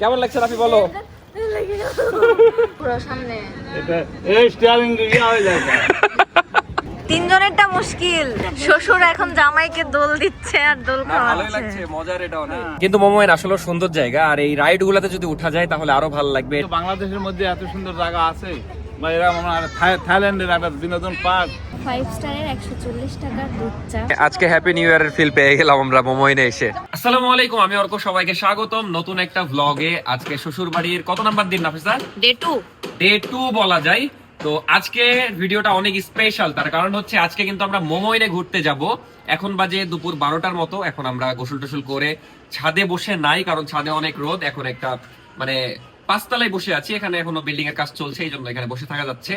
কেমন লাগছে রাফি বলো? পুরো সামনে এটা এই স্টিয়ারিং ইয়া হয়ে যায়। তিনজনেরটা মুশকিল। শ্বশুর এখন জামাইকে দোল দিচ্ছে আর দোল ভালোই লাগছে, মজার এটা অনেক। কিন্তু মোমোয়েন আসলে সুন্দর জায়গা, আর এই রাইড গুলাতে যদি উঠা যায় তাহলে আরো ভালো লাগবে। বাংলাদেশের মধ্যে এত সুন্দর জায়গা আছে বা এরকম থাইল্যান্ডের একটা বিনোদন পার্ক। 5 স্টারের 140 টাকার দুধ চা। আজকে হ্যাপি নিউ ইয়ারের ফিল পেয়ে গেলাম আমরা মোমোয়েনে এসে। আসসালামু আলাইকুম, আমি অর্ক, সবাইকে স্বাগতম নতুন একটা ভ্লগে। আজকে শ্বশুর বাড়ির কত নাম্বার দিন নাফিসা? ডে 2 বলা যায়। তো আজকে ভিডিওটা অনেক স্পেশাল, তার কারণ হচ্ছে আজকে কিন্তু আমরা মোমোইনে ঘুরতে যাব। এখন বাজে দুপুর 12টার মতো। এখন আমরা গোসল টোসল করে ছাদে বসে নাই, কারণ ছাদে অনেক রোদ। এখন একটা মানে 5 তলায় বসে আছি, এখানে এখনো বিল্ডিং এর কাজ চলছে, এই জন্য এখানে বসে থাকা যাচ্ছে।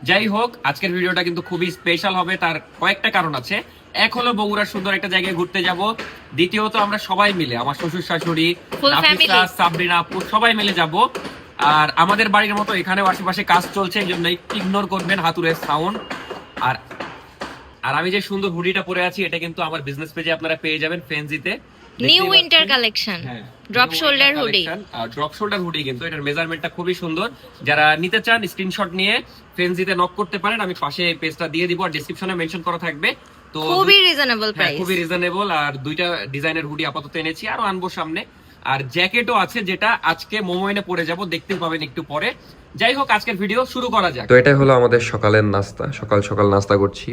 যাই হোক, আজকের ভিডিওটা কিন্তু খুবই স্পেশাল হবে, তার কয়েকটা কারণ আছে। এক হলো বগুড়ার সুন্দর একটা জায়গায় ঘুরতে যাব, দ্বিতীয়ত আমরা সবাই মিলে, আমার শ্বশুর শাশুড়ি, নাফিসা, সাবরিনা আপু সবাই মিলে যাব। আর আমাদের বাড়ির মতো এখানেও আশেপাশে কাজ চলছে, এই জন্য একটু ইগনোর করবেন হাতুড়ের সাউন্ড। আর আর আমি যে সুন্দর হুডিটা পরে আছি, এটা কিন্তু আমার বিজনেস পেজে আপনারা পেয়ে যাবেন, ফেনজিতে। New winter collection, drop shoulder hoodie. Drop shoulder hoodie, কিন্তু এটার মেজারমেন্টটা খুবই সুন্দর। যারা নিতে চান স্ক্রিনশট নিয়ে ফেনজিতে নক করতে পারেন, আমি পাশে পেজটা দিয়ে দিব আর ডেসক্রিপশনে মেনশন করা থাকবে। তো খুবই রিজনেবল প্রাইস, খুবই রিজনেবল। আর দুইটা ডিজাইনের হুডি আপাতত এনেছি, আরো আনবো সামনে। আর জ্যাকেটও আছে, যেটা আজকে মোমোইনে পরে যাব, দেখতে পাবেন একটু পরে। যাই হোক, আজকের ভিডিও শুরু করা যাক। তো এটাই হলো আমাদের সকালের নাস্তা, সকাল সকাল নাস্তা করছি।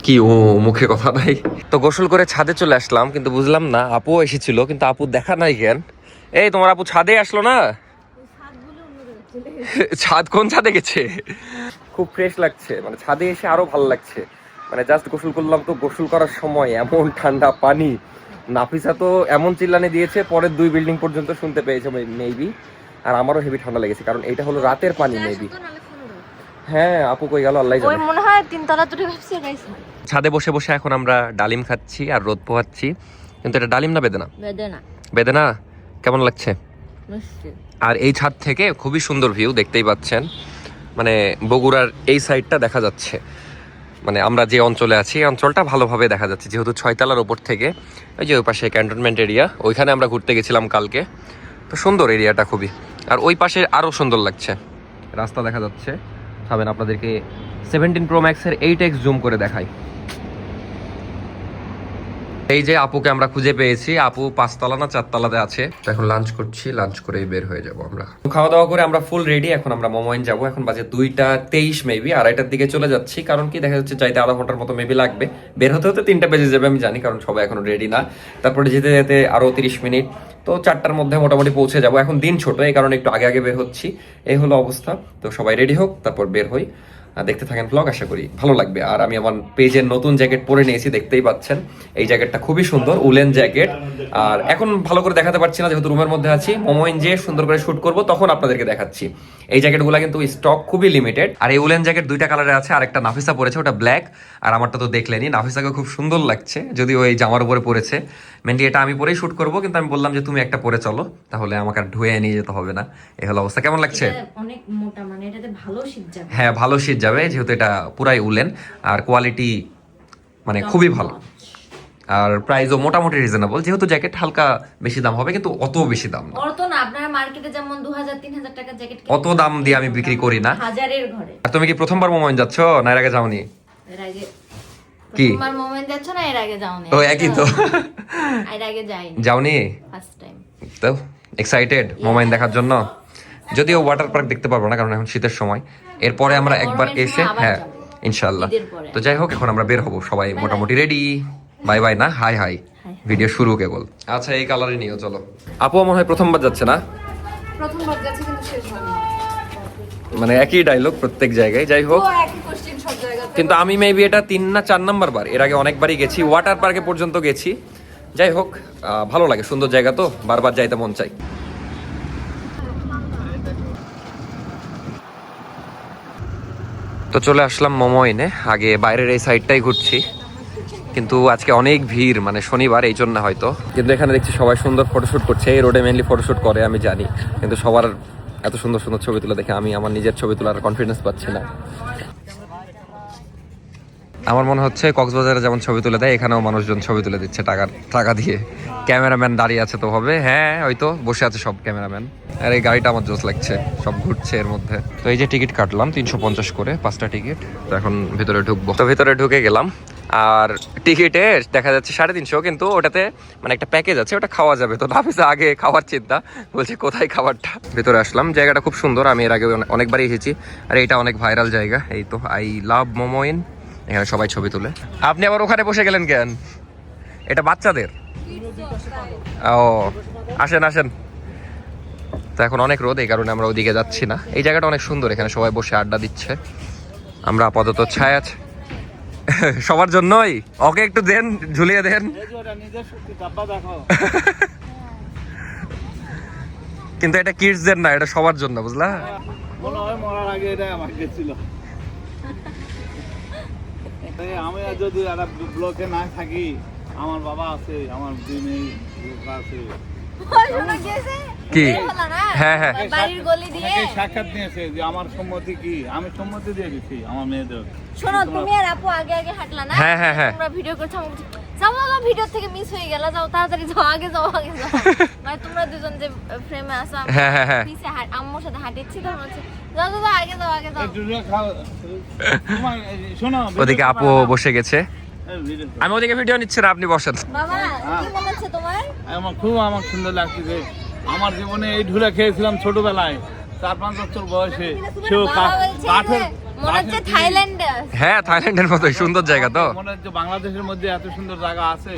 কি ও মুখে কথা নাই। তো গোসল করে ছাদে চলে আসলাম, কিন্তু বুঝলাম না আপুও এসেছিল, কিন্তু আপু দেখা নাই কেন? এই তোমার আপু ছাদে আসলো না? ছাদ কোন ছাদে গেছে? খুব ফ্রেশ লাগছে, মানে ছাদে এসে আরো ভালো লাগছে। মানে জাস্ট গোসল করলাম, তো গোসল করার সময় এমন ঠান্ডা পানি, নাফিসা তো এমন চিল্লানি দিয়েছে পরের 2 বিল্ডিং পর্যন্ত শুনতে পেয়েছে মেবি। আর আমারও হেভি ঠান্ডা লেগেছে, কারণ এটা হলো রাতের পানি মেবি। হ্যাঁ, আপু কই গেল আল্লাহ জানে। ওই মনে হয় 3 তলা তুলে ভাবছি গাইস। ছাদে বসে বসে এখন আমরা ডালিম খাচ্ছি আর রোদ পোহাচ্ছি। কিন্তু এটা ডালিম না বেদেনা? বেদেনা। বেদেনা। কেমন লাগছে? মিষ্টি। আর এই ছাদ থেকে খুবই সুন্দর ভিউ, দেখতেই পাচ্ছেন। মানে বগুড়ার এই সাইডটা দেখা যাচ্ছে, মানে আমরা যে অঞ্চলে আছি এই অঞ্চলটা ভালোভাবে দেখা যাচ্ছে, যেহেতু 6 তলার উপর থেকে। ওই যে ওই পাশে ক্যান্টনমেন্ট এরিয়া, ওইখানে আমরা ঘুরতে গেছিলাম কালকে। তো সুন্দর এরিয়াটা খুবই। আর ওই পাশে আরও সুন্দর লাগছে, রাস্তা দেখা যাচ্ছে। ভাবেন আপনাদেরকে 17 Pro Max এর 8x জুম করে দেখাই। এই যে আপুকে আমরা খুঁজে পেয়েছি, আপু 5 তলা না 4 তলাতে আছে। এখন লাঞ্চ করছি, লাঞ্চ করেই বের হয়ে যাব আমরা। খাওয়া দাওয়া করে আমরা ফুল রেডি, এখন আমরা মোমোইন যাব। এখন বাজে 2:23 মেবি, 2:30টার দিকে চলে যাচ্ছি। কারণ কি দেখা যাচ্ছে যাইতে আধা ঘন্টার মতো মেবি লাগবে, বের হতে হতে 3টা বেজে যাবে আমি জানি, কারণ সবাই এখনো রেডি না। তারপরে যেতে যেতে আরো 30 মিনিট, তো 4টার মধ্যে মোটামুটি পৌঁছে যাব। এখন দিন ছোট, এই কারণে একটু আগে আগে বের হচ্ছি। এই হলো অবস্থা। তো সবাই রেডি হোক, তারপর বের হই। দেখতে থাকেন ব্লগ, আশা করি ভালো লাগবে। আর আমি আমার পেজের নতুন জ্যাকেট পরে নিয়েছি, দেখতেই পাচ্ছেন। এই জ্যাকেটটা খুবই সুন্দর, উলেন জ্যাকেট। আর এখন ভালো করে দেখাতে পারছি না, যেহেতু রুমের মধ্যে আছি। মোমোইন যে সুন্দর করে শুট করব তখন আপনাদেরকে দেখাচ্ছি। এই জ্যাকেটগুলো কিন্তু স্টক খুবই লিমিটেড। আর এই উলেন জ্যাকেট 2টা কালারে আছে, আর একটা নাফিসা পরেছে, ওটা ব্ল্যাক। আর আমারটা তো দেখলেনি, নাফিসাকে খুব সুন্দর লাগছে, যদিও এই জামার উপরে পরেছে। মেনলি এটা আমি পরেই শুট করবো, কিন্তু আমি বললাম যে তুমি একটা পরে চলো, তাহলে আমাকে আর ধুয়ে নিয়ে যেতে হবে না। এই হলো অবস্থা। কেমন লাগছে? অনেক মোটা, মানে এটাতে ভালো শীত যাবে। হ্যাঁ, ভালো শীত যাবে, যেহেতু এটা পুরাই উলেন। আর কোয়ালিটি মানে খুবই ভালো। আর প্রাইসও মোটামুটি রিজনেবল, যেহেতু জ্যাকেট হালকা বেশি দাম হবে, কিন্তু অত বেশি দাম না। অত না, আপনারা মার্কেটে যেমন 2000-3000 টাকার জ্যাকেট অত দাম দিয়ে আমি বিক্রি করি না। হাজারের ঘরে। আর তুমি কি প্রথমবার মোমোইন যাচ্ছ না এর আগে যাওনি? এর আগে কি তোমার মোমেন্ট যাচ্ছ না? এর আগে যাওনি? ও একই তো। এর আগে যাইনি, যাওনি? First time. তো এক্সাইটেড মোমোইন দেখার জন্য। যদিও ওয়াটার পার্ক দেখতে পারবো না, কারণ এখন শীতের সময়। এরপরে আমরা একবার এসে, হ্যাঁ ইনশাল্লাহ। তো যাই হোক, এখন আমরা বের হবো, সবাই মোটামুটি রেডি। বাই বাই না, হাই হাই, ভিডিও শুরু কেবল। আচ্ছা, এই কালারে নিও, চলো। আপু মনে হয় প্রথমবার যাচ্ছে না? প্রথমবার যাচ্ছে কিন্তু শেষ হয়নি। মানে একই ডায়লগ প্রত্যেক জায়গায়। যাই হোক, ও একই কোশ্চেন সব জায়গাতে। কিন্তু আমি মেবি এটা 3 না 4 নাম্বার বার। এর আগে অনেকবারই গেছি, ওয়াটার পার্কে পর্যন্ত গেছি। যাই হোক, ভালো লাগে, সুন্দর জায়গা, তো বারবার যাইতে মন চাই। তো চলে আসলাম মোমোইনে। আগে বাইরের এই সাইডটাই ঘুরছি, কিন্তু আজকে অনেক ভিড়, মানে শনিবার, এই জন্য হয়তো। কিন্তু এখানে দেখছি সবাই সুন্দর ফটোশুট করছে। এই রোডে মেনলি ফটোশুট করে আমি জানি, কিন্তু সবার এত সুন্দর সুন্দর ছবি তুলে দেখে আমি আমার নিজের ছবি তোলার কনফিডেন্স পাচ্ছি না। আমার মনে হচ্ছে কক্সবাজারে যেমন ছবি তুলে দেয় এখানেও মানুষজন ছবি তুলে দিচ্ছে টাকা দিয়ে। ক্যামেরাম্যান দাঁড়িয়ে আছে তো হবে, হ্যাঁ হয়তো বসে আছে সব ক্যামেরাম্যান। আর এই গাড়িটা আমার জোস লাগছে, সব ঘুরছে এর মধ্যে। তো এই যে টিকিট কাটলাম 350 করে 5টা টিকিট। তো এখন ভিতরে ঢুকবো। তো ভিতরে ঢুকে গেলাম, আর টিকিটে দেখা যাচ্ছে 350, কিন্তু ওটাতে মানে একটা প্যাকেজ আছে, ওটা খাওয়া যাবে। তো নাফিসা আগে খাওয়ার চিন্তা, বলছে কোথায় খাবারটা। ভিতরে আসলাম, জায়গাটা খুব সুন্দর, আমি এর আগে অনেকবারই এসেছি। আর এটা অনেক ভাইরাল জায়গা, এই তো আই লাভ মোমোইন, এখানে সবাই ছবি তুলে। আপনি আবার ওখানে বসে গেলেন কেন? এটা বাচ্চাদের। ও আসেন আসেন। তো এখন অনেক রোদ, এই কারণে আমরা ওদিকে যাচ্ছি না। এই জায়গাটা অনেক সুন্দর, এখানে সবাই বসে আড্ডা দিচ্ছে। আমরা আপাতত ছায়া সবার জন্যই। ওকে একটু দেন, ঝুলিয়ে দেন। কিন্তু এটা কিডসদের না, এটা সবার জন্য, বুঝলা? মনে হয় মরার আগে এটা আমাকে ছিল। আমি যদি একটা ব্লকে না থাকি, আমার বাবা আছে, আমার দুই মেয়ে লোক আছে। কি? হ্যাঁ হ্যাঁ বাড়ির গলি দিয়ে অনেকে সাক্ষাৎ নিয়েছে যে আমার সম্মতি কি, আমি সম্মতি দিয়ে দিচ্ছি আমার মেয়েদের। শোনো, তুমি আর আপু আগে আগে হাঁটলা না? হ্যাঁ, হ্যাঁ, হ্যাঁ। তোমরা ভিডিও করছো, আমি বলছি, যাও বাবা, ভিডিও থেকে মিস হয়ে গেল, যাও তাড়াতাড়ি যাও, আগে যাও আগে যাও। মানে তোমরা দুজন যে ফ্রেমে আসো, আমি হ্যাঁ, হ্যাঁ, হ্যাঁ। পিছে আম্মুর সাথে হাঁটিয়েছি, তো বলছি যাও যাও আগে যাও আগে যাও। শোনো, ওদিকে আপু বসে গেছে, আমি ওদিকে ভিডিও নিচ্ছি না, আপনি বসেন। বাবা কি মনে হচ্ছে তোমার? আমার সুন্দর লাগছে। আমার জীবনে এই ঢুলা খেয়েছিলাম ছোটবেলায়, 4-5 বছর বয়সে। সেও বাবা বলছে কাঠের যে মনে হচ্ছে থাইল্যান্ডে। হ্যাঁ, থাইল্যান্ডের মতোই সুন্দর জায়গা তো। মনে হচ্ছে বাংলাদেশের মধ্যে এত সুন্দর জায়গা আছে,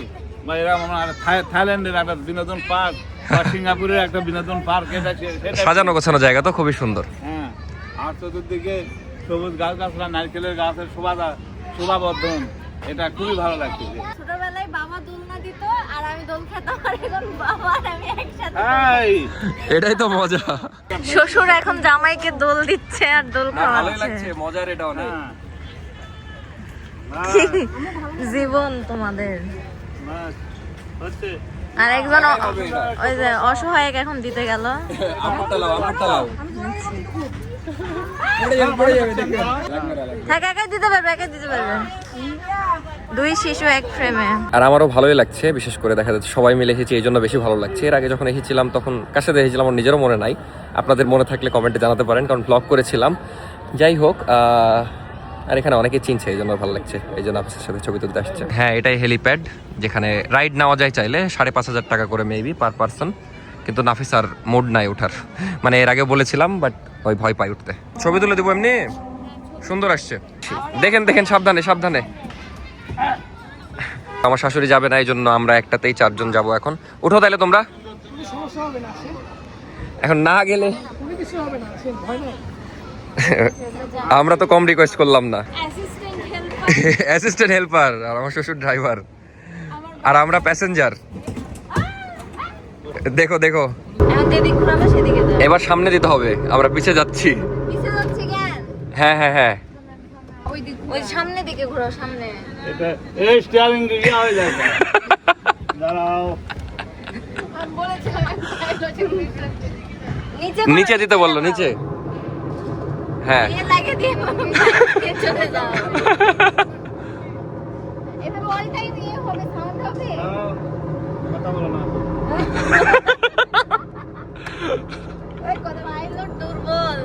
বা এরা মনে হয় থাইল্যান্ডের একটা বিনোদন পার্ক বা সিঙ্গাপুরের একটা বিনোদন পার্ক, এটা সাজানো গোছানো জায়গা তো, খুবই সুন্দর। হ্যাঁ, আর চতুর্দিকে সবুজ গাছ গাছরা, নারকেলের গাছের শোভাবর্ধন, এটা খুবই ভালো লাগছে। ছোটবেলায় বাবা দোলনা দিত আর আমি দোল খেতাম, আর এখন বাবা আর আমি একসাথে। এটাই তো মজা। শ্বশুর এখন জামাইকে দোল দিচ্ছে আর দোল খাওয়াচ্ছে। মজার এটা অনেক। জীবন তোমাদের। হচ্ছে আর একজন ওই যে অসহায়ক এখন দিতে গেল। হ্যাঁ, একাই দিতে পারবে, একাই দিতে পারবে। দুই শিশু এক ফ্রেমে। আর আমারও ভালোই লাগছে, বিশেষ করে দেখা যাচ্ছে সবাই মিলে এসেছি, এই জন্য বেশি ভালো লাগছে। এর আগে যখন এসেছিলাম তখন কার সাথে এসেছিলাম আমার নিজেরও মনে নাই, আপনাদের মনে থাকলে কমেন্টে জানাতে পারেন, কারণ ব্লগ করেছিলাম। যাই হোক, আর এখানে অনেকে চিনছে, এই জন্য ভালো লাগছে, এই জন্য আপনার সাথে ছবি তুলতে আসছে। হ্যাঁ, এটাই হেলিপ্যাড, যেখানে রাইড নেওয়া যায় চাইলে 5,500 টাকা করে মেবি পার পার্সন। কিন্তু নাফিসার মুড নাই ওঠার, মানে এর আগে বলেছিলাম, বাট ওই ভয় পাই উঠতে। ছবি তুলে দেবো এমনি, সুন্দর আসছে। দেখেন দেখেন, সাবধানে সাবধানে। আমার শাশুড়ি যাবে না, এই জন্য আমরা একটাতেই 4 জন যাবো। এখন উঠো তাইলে তোমরা, এখন না গেলে আমরা তো কম রিকোয়েস্ট করলাম না। অ্যাসিস্ট্যান্ট হেল্পার, আর আমার শ্বশুর ড্রাইভার, আর আমরা প্যাসেঞ্জার। দেখো দেখো, এখন যেদিক ঘুরাবে সেদিকে যাও। এবার সামনে দিতে হবে, আমরা পিছে যাচ্ছি। পিছে যাচ্ছে কেন? হ্যাঁ হ্যাঁ হ্যাঁ, ওই সামনে দিকে ঘুরাও, সামনে। এটা এই স্টিয়ারিং দিকে হয়ে যায়। দাঁড়াও, আমি বলেছিলাম নিচে নিচে দিতে বললো, নিচে। হ্যাঁ, দিয়ে লাগে দিয়ে চলে যাও। এভাবে অল টাইম ইয়ে হবে, সাউন্ড হবে। কথা বলো না। ওই কথা পাইলট দুর্বল।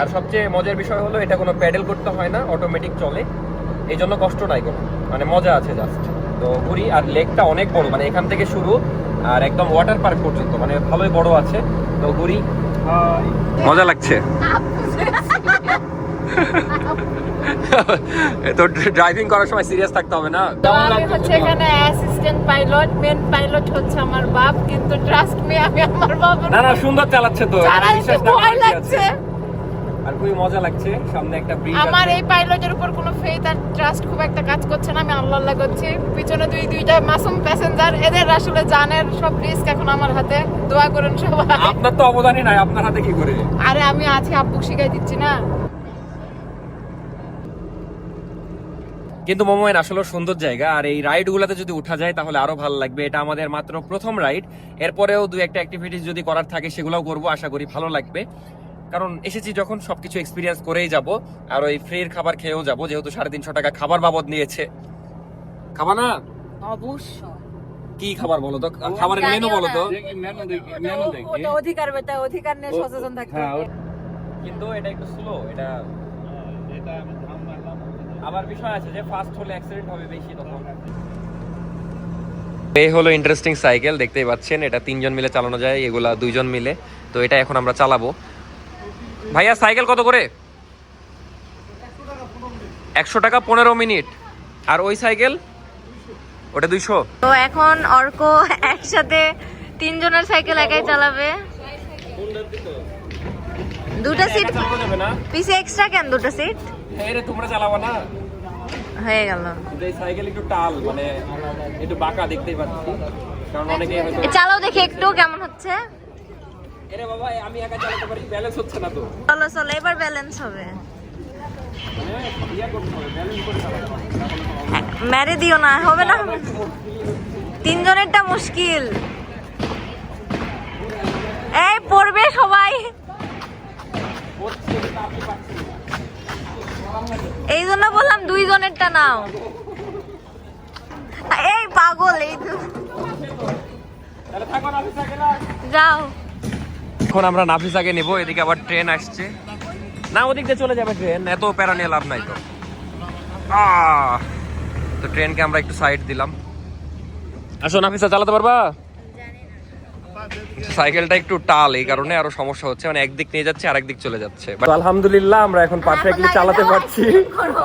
আর সবচেয়ে মজার বিষয় হলো এটা কোনো প্যাডেল করতে হয় না, অটোমেটিক চলে, এই জন্য কষ্ট নাই কোনো, মানে মজা আছে জাস্ট। তো ঘুরি, আর লেকটা অনেক বড়, মানে এখান থেকে শুরু আর একদম ওয়াটার পার্ক পর্যন্ত, মানে ভালোই বড় আছে। তো ঘুরি, মজা লাগছে। তো ড্রাইভিং করার সময় সিরিয়াস থাকতে হবে না। আমি হচ্ছে এখানে অ্যাসিস্ট্যান্ট পাইলট, মেন পাইলট হচ্ছে আমার বাপ, কিন্তু ট্রাস্ট মি, আমি আমার বাবার না না, সুন্দর চালাচ্ছে তো, চালাতে ভয় লাগছে। আর খুবই মজা লাগছে। সামনে একটা ব্রিজ আমার আছে। এই পাইলটের উপর কোনো ফেথ আর ট্রাস্ট খুব একটা কাজ করছে না, আমি আল্লাহ আল্লাহ করছি। পিছনে দুইটা মাসুম প্যাসেঞ্জার, এদের আসলে জানের সব রিস্ক এখন আমার হাতে। দোয়া করেন সবাই। আপনার তো অবদানই নাই, আপনার হাতে কি করে? আরে আমি আছি, আব্বু শিখাই দিচ্ছি না। কিন্তু মোমোয়েন আসলে সুন্দর জায়গা, আর এই রাইড গুলাতে যদি উঠা যায় তাহলে আরো ভালো লাগবে। এটা আমাদের মাত্র প্রথম রাইড, এরপরেও 2-1টা অ্যাক্টিভিটিস যদি করার থাকে সেগুলোও করবো, আশা করি ভালো লাগবে। কারণ এসেছি যখন সবকিছু এক্সপিরিয়েন্স করেই যাব, আর ওই ফ্রির খাবার খেয়েও যাব, যেহেতু 350 টাকা খাবার বাবদ নিয়েছে। খাবা না? অবশ্যই। কি খাবার বলো তো, খাবারের মেনু বলো তো। ওটা অধিকার, বেটা অধিকার নিয়ে সচেতন থাকতে হবে। কিন্তু এটা একটু স্লো, এটা আবার বিষয় আছে যে ফাস্ট হলে অ্যাক্সিডেন্ট হবে বেশি তখন। এই হলো ইন্টারেস্টিং সাইকেল, দেখতেই পাচ্ছেন। এটা 3 জন মিলে চালানো যায়, এগুলা 2 জন মিলে। তো এটা এখন আমরা চালাবো। ভাইয়া সাইকেল কত করে? 100 টাকা 15 মিনিট। আর ওই সাইকেল ওটা 200। তো এখন অর্ক একসাথে 3 জনের সাইকেল একাই চালাবে। দুটো সিট পিছে এক্সট্রা কেন? দুটো সিট এরে তোমরা চালাবা না? হয়ে গেল। এই সাইকেল একটু টাল, মানে একটু বাঁকা, দেখতেই পাচ্ছি। কারণ অনেকে হয়তো চালাও দেখি একটু কেমন হচ্ছে। এরে বাবা আমি একা চালাতে পারি, ব্যালেন্স হচ্ছে না তো। চলো চলো, এবার ব্যালেন্স হবে। মেরে দিও না, হবে না। 3 জনেরটা মুশকিল। এই পড়বে সবাই, এই জন্য বললাম 2 জনেরটা নাও। এই পাগল, এই যাও। এখন আমরা নাফিসাকে নেবো, এদিকে আবার ট্রেন আসছে না, ওদিক দিয়ে চলে যাবে ট্রেন, এত প্যারা নিয়ে লাভ নাই তো। তো ট্রেনকে আমরা একটু সাইড দিলাম। আসো নাফিসা, চালাতে পারবা? সাইকেলটা একটু টাল, এই কারণে আরো সমস্যা হচ্ছে, মানে একদিক নিয়ে যাচ্ছে আর একদিক চলে যাচ্ছে। তো আলহামদুলিল্লাহ আমরা এখন পারফেক্টলি চালাতে পারছি।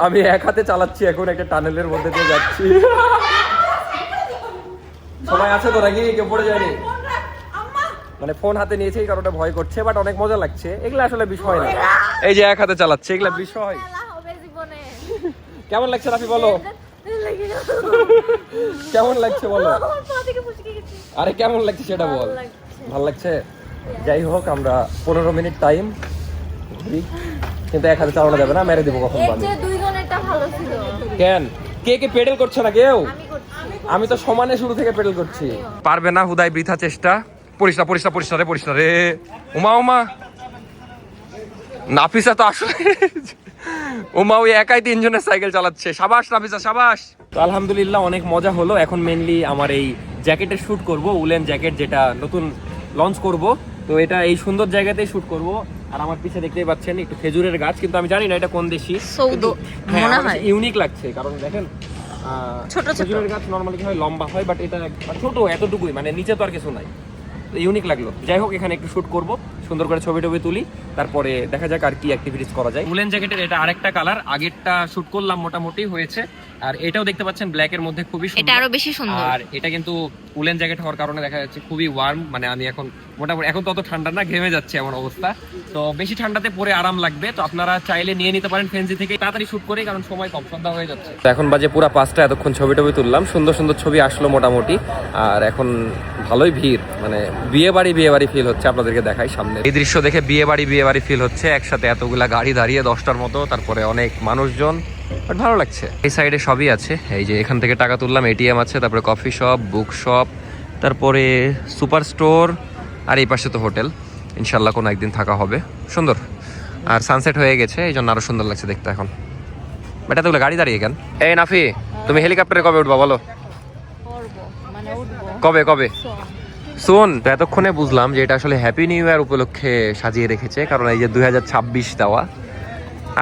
আমি এক হাতে চালাচ্ছি, এখন একটা টানেলের মধ্যে দিয়ে যাচ্ছি। সবাই আছে তো নাকি? কেউ পড়ে যায়নি? মানে ফোন হাতে নিয়েছে এই কারণে ভয় করছে, বাট অনেক মজা লাগছে। এগুলো আসলে বিষয় না, এই যে এক হাতে চালাচ্ছে, এগুলা বিষয়। কেমন লাগছে রাফি বলো? কেমন লাগছে বলো? আরে কেমন লাগছে সেটা বল। ভালো লাগছে। যাই হোক, আমরা 15 মিনিট টাইম ঘুরি, কিন্তু এক হাতে চালানো যাবে না, মেরে দিব কখন পানি। কেন কে কে পেডেল করছে না কেউ? আমি তো সমানে শুরু থেকে পেডেল করছি। পারবে না, হুদাই বৃথা চেষ্টা। পরিষ্কার পরিষ্কার পরিষ্কার রে, পরিষ্কার রে। উমা উমা, নাফিসা তো আসলে উমা ওই একাই 3 জনের সাইকেল চালাচ্ছে। সাবাস নাফিসা, সাবাস। তো আলহামদুলিল্লাহ অনেক মজা হলো। এখন মেইনলি আমার এই জ্যাকেটের শুট করব, উলেন জ্যাকেট, যেটা নতুন লঞ্চ করব। তো এটা এই সুন্দর জায়গাতেই শুট করব। আর আমার পিছে দেখতেই পাচ্ছেন একটু খেজুরের গাছ, কিন্তু আমি জানি না এটা কোন দেশি, সৌদি মনে হয়। ইউনিক লাগছে, কারণ দেখেন ছোট ছোট খেজুরের গাছ নরমালি কি হয়, লম্বা হয়, বাট এটা ছোট, এতটুকুই, মানে নিচে তো আর কিছু নাই। ইউনিক লাগলো। যাই হোক, এখানে একটু শুট করব, সুন্দর করে ছবি টবি তুলি, তারপরে দেখা যাক আর কি অ্যাক্টিভিটিস করা যায়। উলেন জ্যাকেটের এটা আরেকটা কালার, আগেরটা শুট করলাম মোটামুটি হয়েছে। আর এটাও দেখতে পাচ্ছেন ব্ল্যাক এর মধ্যে খুবই সুন্দর, এটা আরো বেশি সুন্দর। আর এটা কিন্তু উলেন জ্যাকেট হওয়ার কারণে দেখা যাচ্ছে খুবই ওয়ার্ম, মানে আমি এখন মোটামুটি, এখন তো অত ঠান্ডা না, ঘেমে যাচ্ছে এমন অবস্থা। তো বেশি ঠান্ডাতে পরে আরাম লাগবে। তো আপনারা চাইলে নিয়ে নিতে পারেন ফেন্সি থেকে, তাড়াতাড়ি শুট করে, কারণ সময় কম, সন্ধ্যা হয়ে যাচ্ছে। এখন বাজে পুরো 5টা, এতক্ষণ ছবি টবি তুললাম, সুন্দর সুন্দর ছবি আসলো মোটামুটি। আর এখন ভালোই ভিড়, মানে বিয়ে বাড়ি ফিল হচ্ছে। আপনাদেরকে দেখাই সামনে এই দৃশ্য দেখে, বিয়ে বাড়ি ফিল হচ্ছে। একসাথে এতগুলা গাড়ি দাঁড়িয়ে 10টার মতো, তারপরে অনেক মানুষজন, বাট ভালো লাগছে। এই সাইডে সবই আছে, এই যে এখান থেকে টাকা তুললাম, এটিএম আছে, তারপরে কফি শপ, বুক শপ, তারপরে সুপার স্টোর, আর এই পাশে তো হোটেল। ইনশাল্লাহ কোনো একদিন থাকা হবে। সুন্দর, আর সানসেট হয়ে গেছে, এই জন্য আরো সুন্দর লাগছে দেখতে। এখন বেটা তোগুলো গাড়ি দাঁড়িয়ে কেন? এই নাফি, তুমি হেলিকপ্টারে কবে উঠবা বলো? কবে কবে? শোন, এতক্ষণে বুঝলাম যে এটা আসলে হ্যাপি নিউ ইয়ার উপলক্ষে সাজিয়ে রেখেছে, কারণ এই যে 2026 দেওয়া,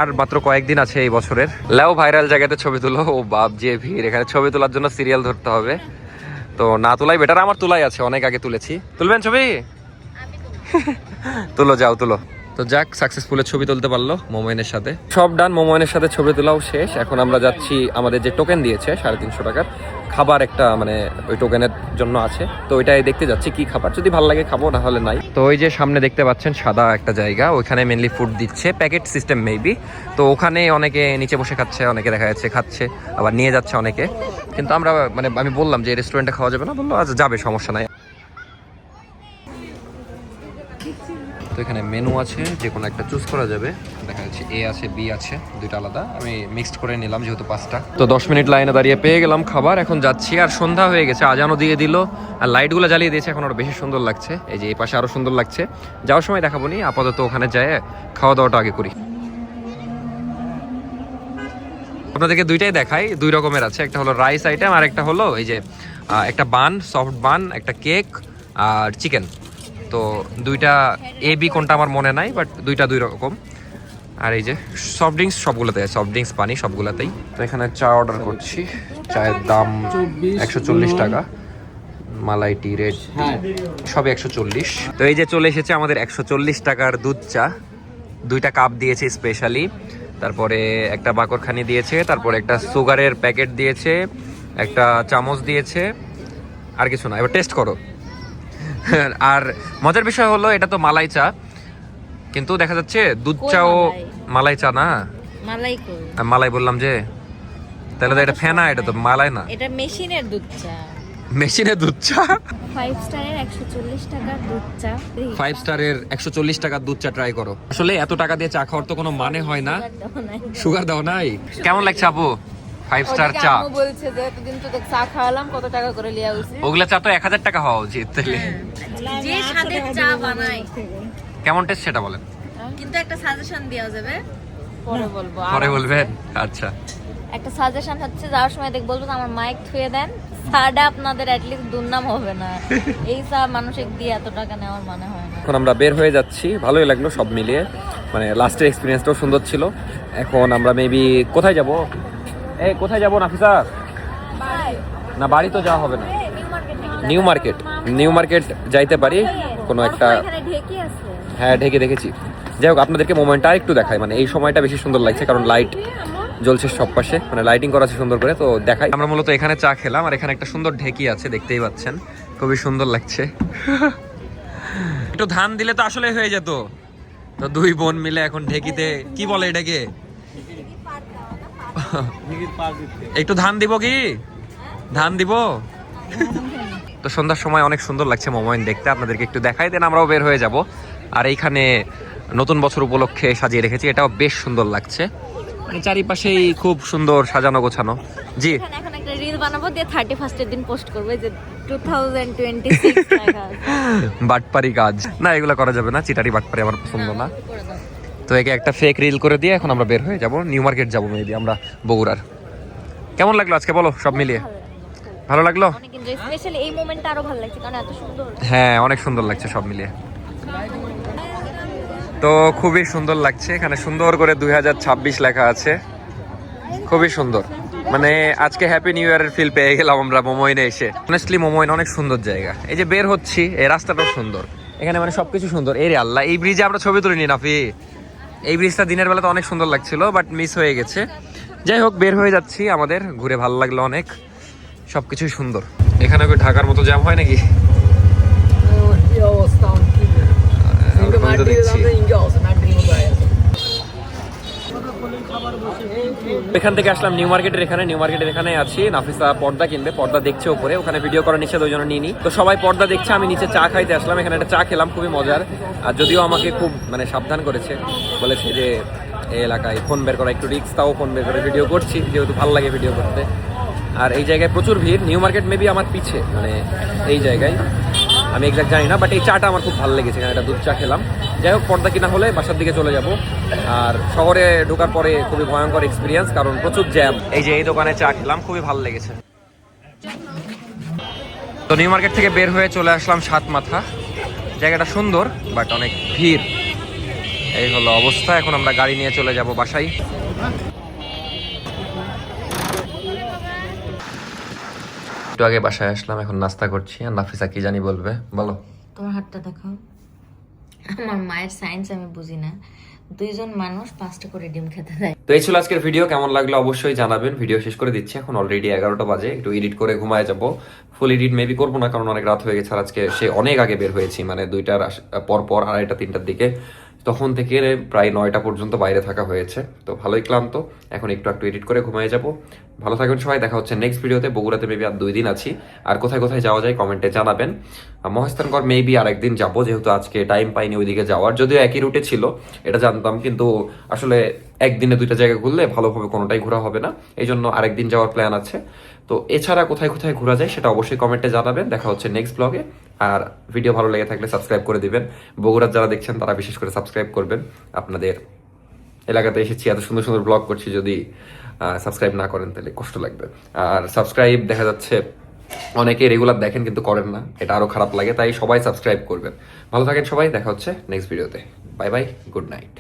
আর মাত্র কয়েকদিন আছে এই বছরের। লাও ভাইরাল জায়গাতে ছবি তুলো। ও বাপ, যে ভিড় এখানে, ছবি তোলার জন্য সিরিয়াল ধরতে হবে। তো না তোলাই বেটার, আমার তোলাই আছে, অনেক আগে তুলেছি। তুলবেন ছবি? তুলো, যাও তুলো। তো যাক, সাকসেসফুল ছবি তুলতে পারলো মোমোয়েনের সাথে, সব ডান। মোমোয়েনের সাথে ছবি তোলাও শেষ। এখন আমরা যাচ্ছি, আমাদের যে টোকেন দিয়েছে 350 টাকার খাবার, একটা মানে ওই টোকেনের জন্য আছে, তো ওইটাই দেখতে যাচ্ছি কি খাবার, যদি ভালো লাগে খাবো, না হলে নাই। তো ওই যে সামনে দেখতে পাচ্ছেন সাদা একটা জায়গা, ওইখানে মেনলি ফুড দিচ্ছে, প্যাকেট সিস্টেম মেবি। তো ওখানে অনেকে নিচে বসে খাচ্ছে, অনেকে দেখা যাচ্ছে খাচ্ছে, আবার নিয়ে যাচ্ছে অনেকে। কিন্তু আমরা, মানে আমি বললাম যে রেস্টুরেন্টে খাওয়া যাবে না, বললো আচ্ছা যাবে, সমস্যা নাই। তো এখানে মেনু আছে, যে কোনো একটা চুজ করা যাবে। দেখা যাচ্ছে এ আছে, বি আছে, দুইটা আলাদা। আমি মিক্সড করে নিলাম যেহেতু 5টা। তো 10 মিনিট লাইনে দাঁড়িয়ে পেয়ে গেলাম খাবার। এখন যাচ্ছি, আর সন্ধ্যা হয়ে গেছে, আজানও দিয়ে দিল, আর লাইটগুলো জ্বালিয়ে দিয়েছে, এখন আরো বেশি সুন্দর লাগছে। এই যে এই পাশে আরো সুন্দর লাগছে, যাওয়ার সময় দেখাবো নি, আপাতত ওখানে যায় খাওয়া দাওয়াটা আগে করি। আপনাদেরকে দুইটাই দেখাই, 2 রকমের আছে, একটা হলো রাইস আইটেম আর একটা হলো এই যে একটা বান, সফট বান, একটা কেক আর চিকেন। তো দুইটা এ বি কোনটা আমার মনে নাই, বাট দুইটা 2 রকম। আর এই যে সফট ড্রিঙ্কস সবগুলোতে, সফট ড্রিঙ্কস পানি সবগুলোতেই। তো এখানে চা অর্ডার করছি, চায়ের দাম 140 টাকা, মালাই টি রেড সবই 140। তো এই যে চলে এসেছে আমাদের 140 টাকার দুধ চা, 2টা কাপ দিয়েছে স্পেশালি, তারপরে একটা বাকরখানি দিয়েছে, তারপরে একটা সুগারের প্যাকেট দিয়েছে, একটা চামচ দিয়েছে, আর কিছু না। এবার টেস্ট করো। আর মজার বিষয় হলো এটা তো মালাই চা, কিন্তু দেখা যাচ্ছে দুধ চাও মালাই চা না। মালাই কই? আমি মালাই বললাম যে, তাহলে তো এটা ফেনা, এটা তো মালাই না, এটা মেশিনের দুধ চা। মেশিনের দুধ চা। 5 স্টারের 140 টাকার দুধ চা। 5 স্টারের 140 টাকার দুধ চা ট্রাই করো। আসলে এত টাকা দিয়ে চা খাওয়ার তো কোনো মানে হয় না। সুগার দাও নাই? কেমন লাগছে আপু 5 স্টার চা? আম্মু বলছে যে এতদিন তো দেখ চা খাওয়ালাম, কত টাকা করে লিয়া উচিত। ওগুলা চা তো 1000 টাকা হওয়া উচিত তাহলে। যে স্বাদের চা বানায় কেমন টেস্ট সেটা বলেন, কিন্তু একটা সাজেশন দেওয়া যাবে। পরে বলবো। পরে বলবেন। আচ্ছা, একটা সাজেশন হচ্ছে, যাওয়ার সময় দেখ বলবো আমার মাইক থুয়ে দেন, চাটা আপনাদের অ্যাটলিস্ট দুর্নাম হবে না। এই চা মানুষের দিয়ে এত টাকা নেওয়ার মানে হয় না। এখন আমরা বের হয়ে যাচ্ছি, ভালোই লাগলো সব মিলিয়ে, মানে লাস্টের এক্সপিরিয়েন্সটাও সুন্দর ছিল। এখন আমরা মেবি কোথায় যাব? এই কোথায় যাব নাফিসা? না বাড়ি তো যাওয়া হবে না, নিউ মার্কেট। নিউ মার্কেট যাইতে পারি কোনো একটা। এখানে ঢেকি আছে। হ্যাঁ ঢেকে দেখেছি। যাই হোক, আপনাদেরকে মোমেন্টটা আরেকটু দেখাই, মানে এই সময়টা বেশি সুন্দর লাগছে কারণ লাইট জ্বলছে সব পাশে, মানে লাইটিং করা আছে সুন্দর করে। তো দেখাই, আমরা মূলত এখানে চা খেলাম, আর এখানে একটা সুন্দর ঢেকি আছে, দেখতেই পাচ্ছেন, খুবই সুন্দর লাগছে। একটু ধান দিলে তো আসলে হয়ে যেত। তো 2 বোন মিলে এখন ঢেকিতে, কি বলে এটাকে, একটু ধান দিব, কি ধান দিব। তো সন্ধ্যার সময় অনেক সুন্দর লাগছে মোমেন্ট দেখতে, আপনাদেরকে একটু দেখাই দেন, আমরাও বের হয়ে যাব। আর এইখানে নতুন বছর উপলক্ষে সাজিয়ে রেখেছি, এটাও বেশ সুন্দর লাগছে, মানে চারিপাশেই খুব সুন্দর সাজানো গোছানো। জি, এখানে এখন একটা রিল বানাবো, দিয়ে 31st এর দিন পোস্ট করব, যে 2026 লেখা আছে। বাটপারি কাজ না, এগুলো করা যাবে না, চিটারি বাটপারি আমার পছন্দ না। করে দাও। তো একে একটা ফেক রিল করে দিয়ে এখন আমরা বের হয়ে যাব, নিউ মার্কেট যাবো মেবি আমরা, বগুড়ার। কেমন লাগলো আজকে বলো সব মিলিয়ে? ভালো লাগলো? অনেক এনজয়, স্পেশালি এই মোমেন্টটা আরো ভালো লাগছে কারণ এত সুন্দর। হ্যাঁ অনেক সুন্দর লাগছে সব মিলিয়ে। তো খুবই সুন্দর লাগছে, এখানে সুন্দর করে 2026 লেখা আছে, খুবই সুন্দর। মানে আজকে হ্যাপি নিউ ইয়ারের ফিল পেয়ে গেলাম আমরা মোমোইনে এসে। অনেস্টলি মোমোইন অনেক সুন্দর জায়গা। এই যে বের হচ্ছি, এই রাস্তাটাও সুন্দর, এখানে মানে সবকিছু সুন্দর। এই রে আল্লাহ, এই ব্রিজে আমরা ছবি তুলিনি নাফি। এই ব্রিজটা দিনের বেলা তো অনেক সুন্দর লাগছিল, বাট মিস হয়ে গেছে। যাই হোক, বের হয়ে যাচ্ছি, আমাদের ঘুরে ভালো লাগলো অনেক, সবকিছুই সুন্দর। এখানে কি ঢাকার মতো জ্যাম হয় নাকি? এখান থেকে আসলাম নিউ মার্কেটের এখানে, নিউ মার্কেটের এখানে আছি। নাফিসা পর্দা কিনবে, পর্দা দেখছে উপরে, ওখানে ভিডিও করা নিষেধ, ওই জন্য নিইনি। তো সবাই পর্দা দেখছে, আমি নিচে চা খাইতে আসলাম। এখানে একটা চা খেলাম, খুবই মজার। আর যদিও আমাকে খুব মানে সাবধান করেছে, বলেছে যে এই এলাকায় ফোন বের করা একটু রিস্ক, তাও ফোন বের করে ভিডিও করছি, যেহেতু ভালো লাগে ভিডিও করতে। আর এই জায়গায় প্রচুর ভিড়, নিউ মার্কেট মেবি আমার পিছে, মানে এই জায়গায় আমি এক্সাক্ট জানি না, বাট এই চাটা আমার খুব ভালো লেগেছে। এখানে একটা দুধ চা খেলাম। যাই হোক, পর্দা কিনা হলে বাসার দিকে চলে যাব। আর শহরে ঢোকার পরে খুবই ভয়ঙ্কর এক্সপিরিয়েন্স, কারণ প্রচুর জ্যাম। এই যে এই দোকানে চা খেলাম, খুবই ভালো লেগেছে। তো নিউ মার্কেট থেকে বের হয়ে চলে আসলাম সাতমাথা। জায়গাটা সুন্দর, বাট অনেক ভিড়। এই হলো অবস্থা, এখন আমরা গাড়ি নিয়ে চলে যাব বাসায়। একটু আগে বাসায় আসলাম, এখন নাস্তা করছি। আর নাফিসা কি জানি বলবে, বলো। তোমার হাতটা দেখাও। আমার মায়ের সায়েন্স আমি বুঝি না, 2 জন মানুষ 5টা করে ডিম খেতে দেয়। তো এই ছিল আজকের ভিডিও, কেমন লাগলো অবশ্যই জানাবেন। ভিডিও শেষ করে দিচ্ছি, এখন অলরেডি 11টা বাজে, একটু এডিট করে ঘুমায় যাব। ফুল এডিট মেবি করবো না, কারণ অনেক রাত হয়ে গেছে। আর আজকে সে অনেক আগে বের হয়েছি, মানে 2টার পর পর 2:30 3টার দিকে। তখন থেকে প্রায় 9টা পর্যন্ত বাইরে থাকা হয়েছে, তো ভালোই ক্লান্ত। এখন একটু একটু এডিট করে ঘুমিয়ে যাব। ভালো থাকবেন সবাই, দেখা হচ্ছে নেক্সট ভিডিওতে। বগুড়াতে মেবি আর 2 দিন আছি, আর কোথায় কোথায় যাওয়া যায় কমেন্টে জানাবেন। মহেস্থানগড় মেবি আর একদিন যাবো, যেহেতু আজকে টাইম পাইনি ওইদিকে যাওয়ার, যদিও একই রুটে ছিল এটা জানতাম, কিন্তু আসলে একদিনে 2টা জায়গা ঘুরলে ভালোভাবে কোনোটাই ঘোরা হবে না, এই জন্য আরেকদিন যাওয়ার প্ল্যান আছে। তো এছাড়া কোথায় কোথায় ঘোরা যায় সেটা অবশ্যই কমেন্টে জানাবেন। দেখা হচ্ছে নেক্সট ব্লগে। আর ভিডিও ভালো লেগে থাকলে সাবস্ক্রাইব করে দিবেন। বগুড়ার যারা দেখছেন তারা বিশেষ করে সাবস্ক্রাইব করবেন। আপনাদের এলাকাতে এসেছি, এত সুন্দর সুন্দর ব্লগ করছি, যদি সাবস্ক্রাইব না করেন তাহলে কষ্ট লাগবে। আর সাবস্ক্রাইব দেখা যাচ্ছে অনেকে রেগুলার দেখেন কিন্তু করেন না, এটা আরো খারাপ লাগে, তাই সবাই সাবস্ক্রাইব করবেন। ভালো থাকেন সবাই, দেখা হচ্ছে নেক্সট ভিডিওতে। Bye bye, good night.